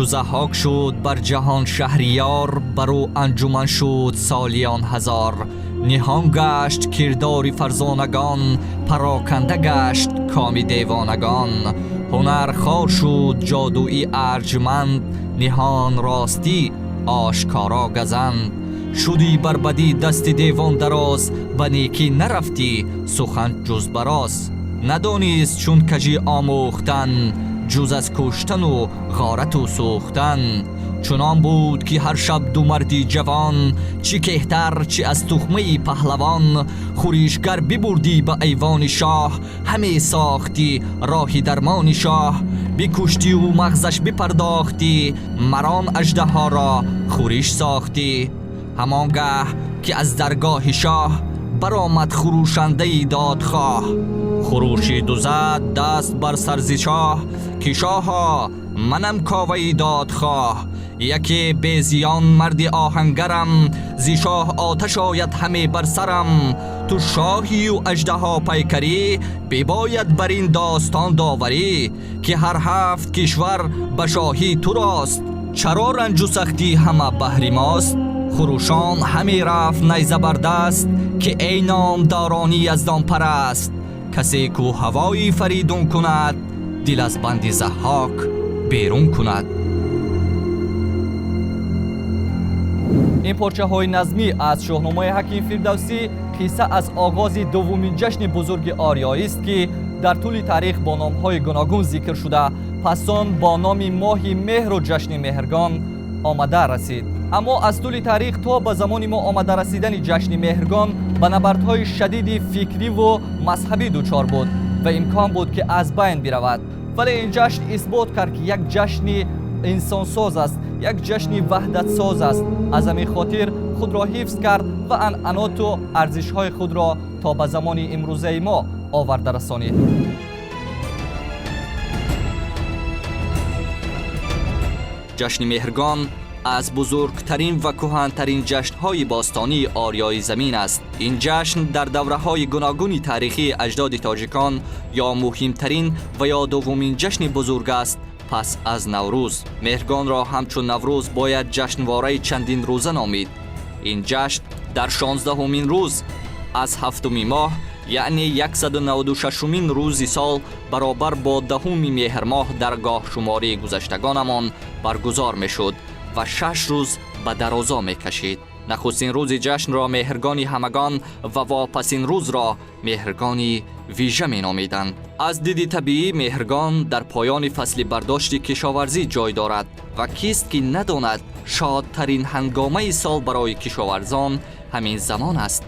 ضحاک شد بر جهان شهریار، برو انجمن شد سالیان هزار. نهان گشت کردار فرزانگان، پراکنده گشت کام دیوانگان. هنر خوار شد جادویی ارجمند، نهان راستی آشکارا گزند. شدی بر بدی دست دیوان دراز، به نیکی نرفتی سخن جز براز. ندانست چون کژی آموختن، جز از کشتن و غارت و سوختن. چنان بود که هر شب دو مردی جوان، چی کهتر چی از تخمه پهلوان. خوریشگر ببردی به ایوان شاه، همه ساختی راهی درمان شاه. بکشتی و مغزش بپرداختی، مران اژدها را خوریش ساختی. همانگه که از درگاه شاه، برآمد خروشنده دادخواه. خروشی دو زد دست بر سر ز شاه، که شاها منم کاوه دادخواه. یکی بیزیان مردی آهنگرم، ز شاه آتش آید همه بر سرم. تو شاهی و اژدها پیکری، بباید بر این داستان داوری. که هر هفت کشور به شاهی تو راست، چرا رنج و سختی همه بهر ماست. خروشان همی رفت نیزه بر دست، که ای نامدارانی یزدان پرست. کسی کو هوایی فریدون کند، دل از بند ضحاک بیرون کند. این پارچه های نظمی از شاهنامه حکیم فردوسی قصه از آغاز دومین جشن بزرگ آریایی است که در طول تاریخ با نام های گوناگون ذکر شده، پس آن با نام ماه مهر و جشن مهرگان آمده رسید. اما از طول تاریخ تا به زمان ما آمده رسیدن جشن مهرگان به نبردهای شدید فکری و مذهبی دچار بود و امکان بود که از بین برود. ولی این جشن اثبات کرد که یک جشن انسان ساز است، یک جشن وحدت ساز است. از همین خاطر خود را حفظ کرد و عنعنات و ارزش های خود را تا به زمان امروزه ما آورده رسانید. جشن مهرگان از بزرگترین و کهن‌ترین جشن‌های باستانی آریای زمین است. این جشن در دوره‌های گوناگون تاریخی اجداد تاجیکان یا مهمترین و یا دومین جشن بزرگ است پس از نوروز. مهرگان را همچون نوروز باید جشنواره چندین روزه نامید. این جشن در 16مین روز از هفتمی ماه یعنی 196مین روزی سال برابر با 10 مهر ماه در گاه شماری گذشتگانمان برگزار می‌شد و 6 روز به درازا می‌کشید. نخستین روز جشن را مهرگانی همگان و واپسین روز را مهرگانی ویژه می‌نامیدند. از دید طبیعی مهرگان در پایان فصل برداشت کشاورزی جای دارد و کیست که نداند شادترین هنگامه سال برای کشاورزان همین زمان است.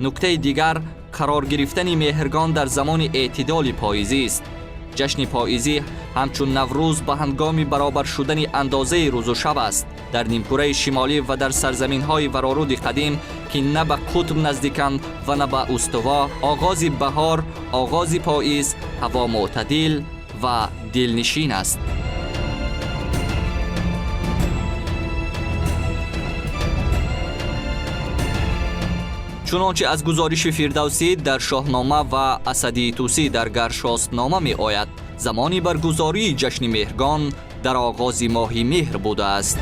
نکته دیگر قرار گرفتن مهرگان در زمان اعتدال پاییزی است. جشن پاییزی همچون نوروز به هنگام برابر شدن اندازه روز و شب است. در نیمکره شمالی و در سرزمین‌های ورارود قدیم که نه به قطب نزدیکند و نه به استوا، آغاز بهار، آغاز پاییز، هوا معتدل و دلنشین است. چنانچه از گزارش فردوسی در شاهنامه و اسدی توسی در گرشاسب می آید، زمانی برگزاری جشن مهرگان در آغاز ماه مهر بوده است.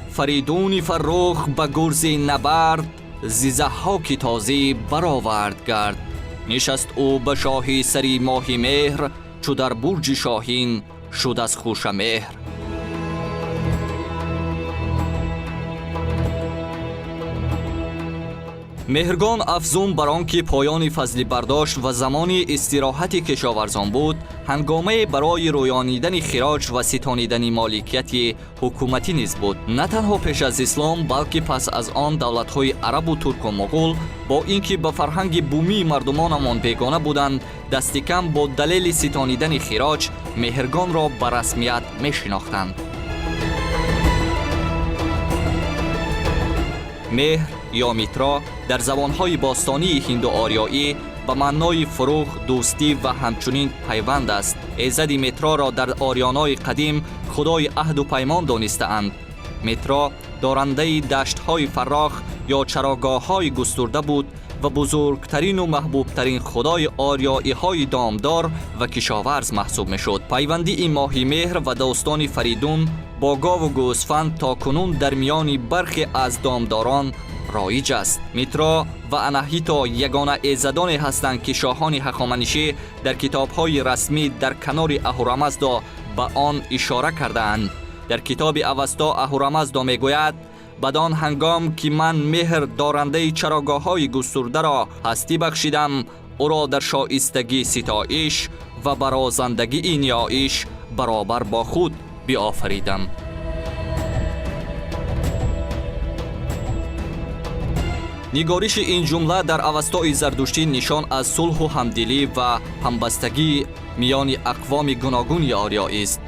فریدون فرخ به گرز نبرد، ز ضحاک تازی برآورد گرد. نشست او به شاهی سری ماه مهر، چو در برج شاهین شد از خوش مهر. مهرگان افزون بر آنکه پایان فصل برداشت و زمان استراحت کشاورزان بود، هنگامه برای رویانیدن خراج و ستانیدن مالکیت حکومتی نیز بود. نه تنها پیش از اسلام بلکه پس از آن دولت‌های عرب و ترک و مغول با اینکه به فرهنگ بومی مردمانمان بیگانه بودند، دست کم با دلیل ستانیدن خراج مهرگان را به رسمیت می‌شناختند. مهر یا میترا در زبانهای باستانی هندو آریایی به معنای فروغ، دوستی و همچنین پیوند است. ایزد میترا را در آریانای قدیم خدای عهد و پیمان دانسته‌اند. میترا دارنده دشت‌های فراخ یا چراگاه‌های گسترده بود و بزرگترین و محبوبترین خدای آریایی های دامدار و کشاورز محسوب می شد. پیوندی این ماهی مهر و داستان فریدون با گاو و گوسفند تا کنون در میان برخی از دامداران رایج است. میترا و اناهیتا یگانه ایزدان هستند که شاهان هخامنشی در کتاب‌های رسمی در کنار اهورامزدا به آن اشاره کردند. در کتاب اوستا اهورامزدا میگوید: بدان هنگام که من مهر دارنده چراگاه‌های گسترده را هستی بخشیدم، او را در شایستگی ستایش و برازندگی نیایش برابر با خود بیافریدم. نگارش این جمله در اوستای زردشتی نشان از صلح و همدلی و همبستگی میان اقوام گوناگون آریایی است.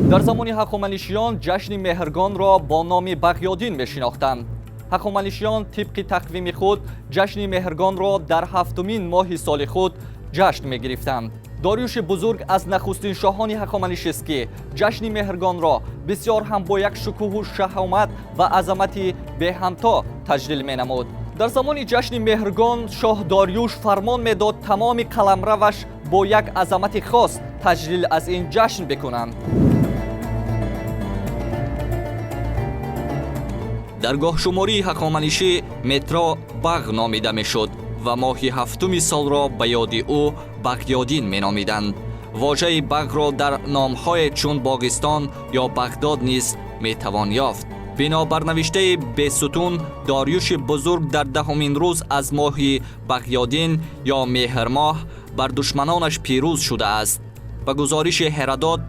در زمان هخامنشیان جشن مهرگان را با نام بغیادین می‌شناختند. هخامنشیان طبق تقویم خود جشن مهرگان را در هفتمین ماه سال خود جشن می‌گرفتند. داریوش بزرگ از نخستین شاهان هخامنشی است که جشن مهرگان را بسیار هم با یک شکوه و شهامت و عظمت به همتا تجلیل می‌نمود. در زمان جشن مهرگان شاه داریوش فرمان می‌داد تمام قلمروش با یک عظمت خاص تجلیل از این جشن بکنند. در گاه شماری هخامنشی میترا بغ نامیده میشد و ماه هفتم سال را به یاد او بغیادین می نامیدند. واژه بغ را در نامهای چون باغستان یا بغداد نیز می توان یافت. بنابر نوشته بیستون، داریوش بزرگ در دهمین روز از ماه بغیادین یا مهر ماه بر دشمنانش پیروز شده است. به گزارش هرودوت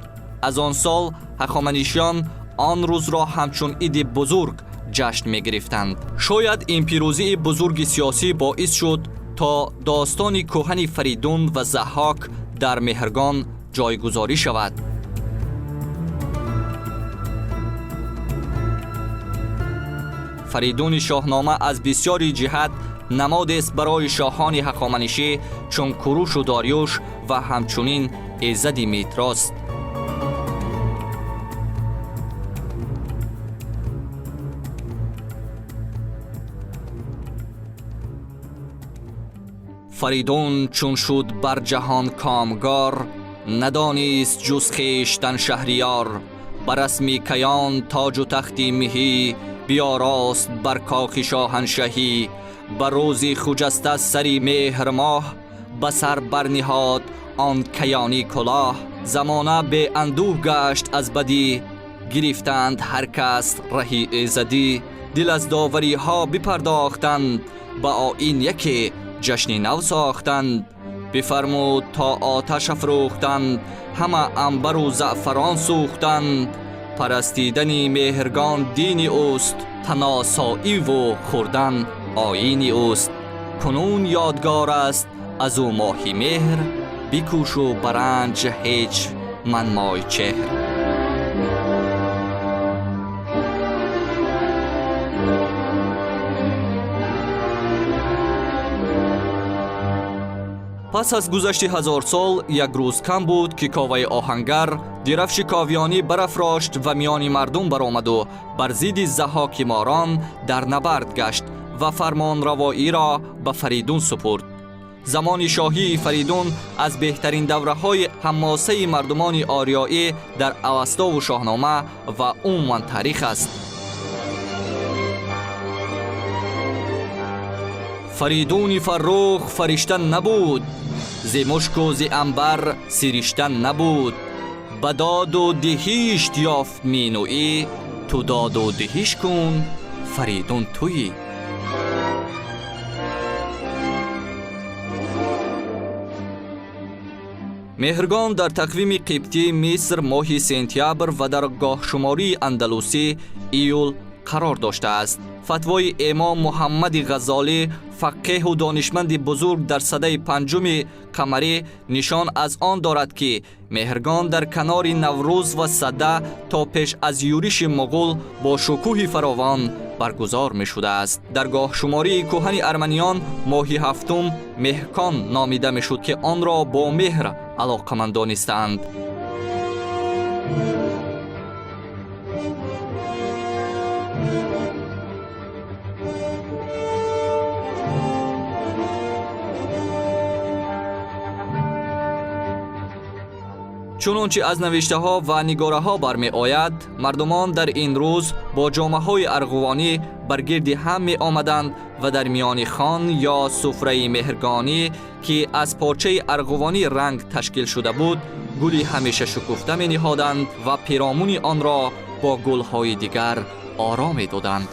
از آن سال هخامنشیان آن روز را همچون عید بزرگ جشن می گرفتند. شاید این پیروزی بزرگ سیاسی باعث شد تا داستان کهن فریدون و ضحاک در مهرگان جایگذاری شود. فریدون شاهنامه از بسیاری جهت نماد است برای شاهان هخامنشی چون کوروش و داریوش و همچنین ایزد میتراست. فریدون چون شد بر جهان کامگار، ندانست جز خویشتن شهریار. بر رسم کیان تاج و تختی مهی، بیاراست بر کاخ شاهنشهی. بر روز خجسته سری مهر ماه، به سر برنهاد آن کیانی کلاه. زمانه به اندوه گشت از بدی، گرفتند هر کس رهی ایزدی. دل از داوری ها بپرداختند، با آیین یکی جشن نو ساختند. بفرمود تا آتش افروختند، همه عنبر و زعفران سوختند. پرستیدن مهرگان دین اوست، تناسایی و خوردن آیین اوست. کنون یادگار است از او ماهی مهر، بکوش و برنج هیچ منمای چهر. پس از گذشت 1000 سال یک روز کم بود که کاوه آهنگر درفش کاویانی برافراشت و میان مردم برآمد و بر ضد ضحاک ماران در نبرد گشت و فرمان روایی را به فریدون سپرد. زمان شاهی فریدون از بهترین دوره‌های حماسه مردمان آریایی در اوستا و شاهنامه و عموما تاریخ است. فریدون فرخ فرشتن نبود، ز مشک و ز عنبر سرشتن نبود. به داد و دهیش یافت مینوی، تو داد و دهیش کن فریدون تویی. مهرگان در تقویم قبطی مصر ماه سپتامبر و در گاه شماری اندلوسی ایول قرار داشته است. فتوای امام محمد غزالی فقیه و دانشمند بزرگ در سده پنجم قمری نشان از آن دارد که مهرگان در کنار نوروز و سده تا پیش از یورش مغول با شکوه فراوان برگزار می شده است. در گاه شماری کهن ارمنیان ماه هفتم مهکان نامیده می شد که آن را با مهر علاقمند دانستند. چنانچه از نوشته ها و نگاره ها برمی آید، مردمان در این روز با جامه های ارغوانی برگرد هم می آمدند و در میان خوان یا سفره مهرگانی که از پارچه ارغوانی رنگ تشکیل شده بود گلی همیشه شکفته می نهادند و پیرامون آن را با گل های دیگر آرام می دادند.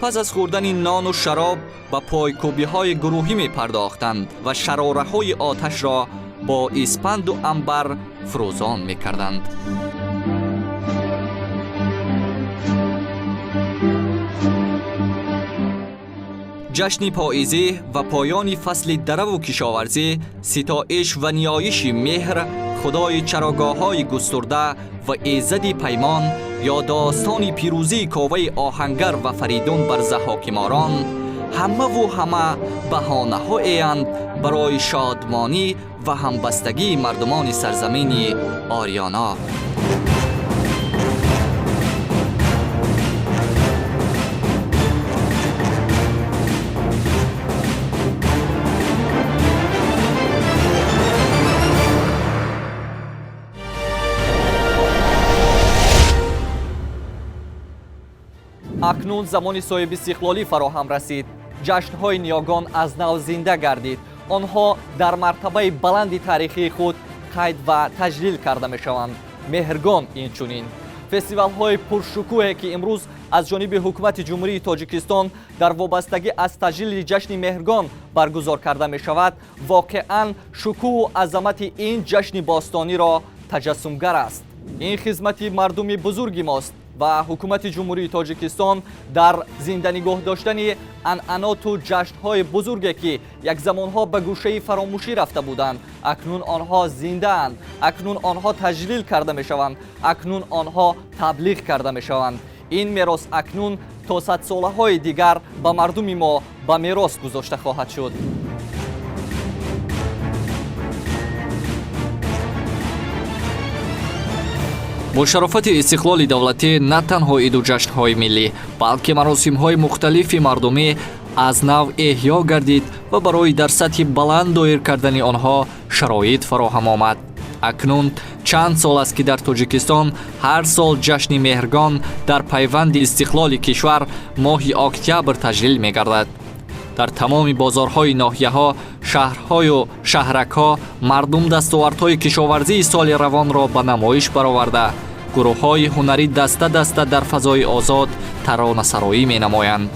پس از خوردن نان و شراب به پایکوبی های گروهی می پرداختند و شراره های آتش را با اسپند و عنبر فروزان می کردند. جشن پاییزی و پایان فصل درو و کشاورزی، ستایش و نیایش مهر خدای چراگاه‌های گسترده و ایزد پیمان یا داستان پیروزی کاوه آهنگر و فریدون بر ضحاکماران همه و همه بهانه‌هایند برای شادمانی و همبستگی مردمان سرزمین آریانا. اکنون زمان صاحب استقلالی فراهم رسید. جشن‌های نیاگان از نو زنده گردید. آنها در مرتبه بلند تاریخی خود قید و تجلیل کرده می‌شوند. مهرگان اینچنین فستیوال‌های پرشکوهی که امروز از جانب حکومت جمهوری تاجیکستان در وابستگی از تجلیل جشن مهرگان برگزار کرده می‌شود، واقعاً شکوه و عظمت این جشن باستانی را تجسمگر است. این خدمت مردم بزرگی ماست و حکومت جمهوری تاجیکستان در زنده نگاه داشتن عنعنات و جشن‌های بزرگی که یک زمانها به گوشه فراموشی رفته بودند، اکنون آنها زنده اند، اکنون آنها تجلیل کرده می‌شوند، اکنون آنها تبلیغ کرده می‌شوند. این میراث اکنون تا 100 ساله‌های دیگر به مردم ما به میراث گذاشته خواهد شد. با شرافت استقلال دولتی نه تنها ایدو جشن‌های ملی بلکه مراسم‌های مختلف مردمی از نو احیا گردید و برای در سطح بلند دایر کردن آنها شرایط فراهم آمد. اکنون چند سال است که در تاجیکستان هر سال جشن مهرگان در پیوند استقلال کشور ماه اکتبر تجلیل می‌گردد. در تمام بازارهای ناحیه‌ها، شهرهای و شهرک‌ها مردم دستاوردهای کشاورزی سال روان را به نمایش برآورده، گروه‌های هنری دسته دسته در فضای آزاد ترانه‌سرایی می‌نمایند.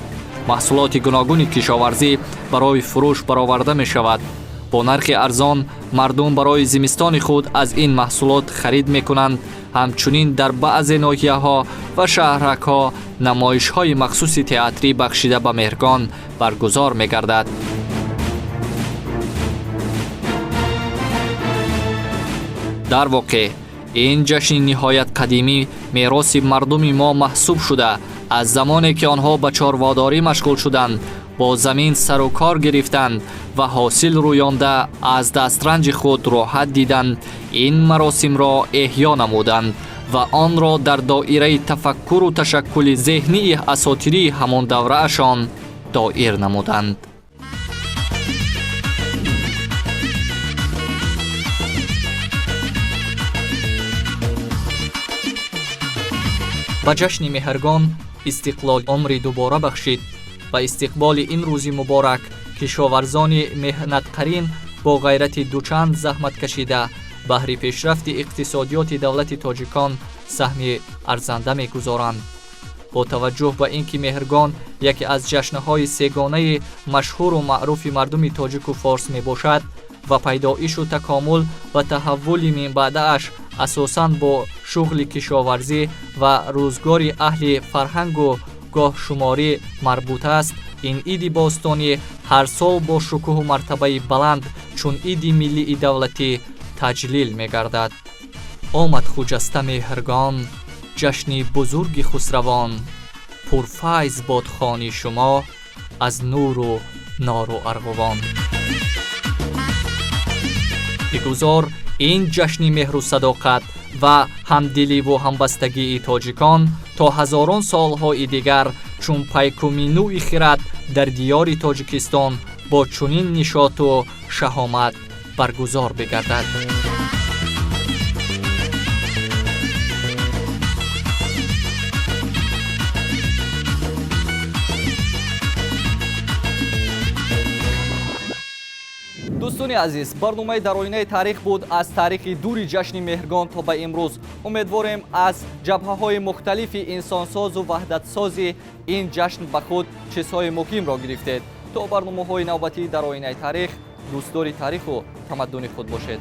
محصولات گوناگون کشاورزی برای فروش برآورده می‌شود. با نرخ ارزان مردم برای زمستان خود از این محصولات خرید می‌کنند. همچنین در بعضی ناحیه‌ها و شهرک‌ها نمایش‌های مخصوص تئاتری بخشیده به مهرگان برگزار می‌گردد. در واقع این جشن نهایت قدیمی میراث مردم ما محسوب شده از زمانی که آنها به چارواداری مشغول شدند، با زمین سر و کار گرفتند و حاصل رویانده از دسترنج خود راحت دیدند، این مراسم را احیا نمودند و آن را در دایره تفکر و تشکل ذهنی اساطیری همان دوره‌شان دایر نمودند. با جشن مهرگان استقلال عمری دوباره بخشید و استقبال این روز مبارک کشاورزان مهنت‌قرین با غیرت دوچند زحمت کشیده بهر پیشرفت اقتصادیات دولت تاجیکان سهم ارزنده می‌گذارند. با توجه به اینکه مهرگان یکی از جشن‌های سه‌گانه مشهور و معروف مردم تاجیک و فارس میباشد، ва пайдоишу такомул ва таҳаввули минбаъдааш асосан бо шуғли кишоварзӣ ва рӯзгори аҳли фарҳангу гоҳшуморӣ марбут аст, ин иди бостонӣ ҳар сол бо шукӯҳу мартабаи баланд чун иди миллии давлатӣ таҷлил мегардад. омад хуҷаста меҳргон, ҷашни бузурги хусравон, пурфайз бод хони шумо аз нуру нору арғувон. бигузор ин ҷашни меҳру садоқат ва ҳамдиливу ҳамбастагии тоҷикон то ҳазорон солҳои дигар чун пайкуми нӯи хирад дар диёри Тоҷикистон бо чунин нишоту шаҳомат баргузор бигардад. дӯстони азиз, барномаи дар оинаи таърих буд аз таърихи дури ҷашни меҳргон то ба имрӯз. умедворем аз ҷабҳаҳои мухталифи инсонсозу ваҳдатсози ин ҷашн ба худ чизҳои муҳимро гирифтед. то барномаҳои навбатӣ дар оинаи таърих, дӯстдори таъриху тамаддуни худ бошед.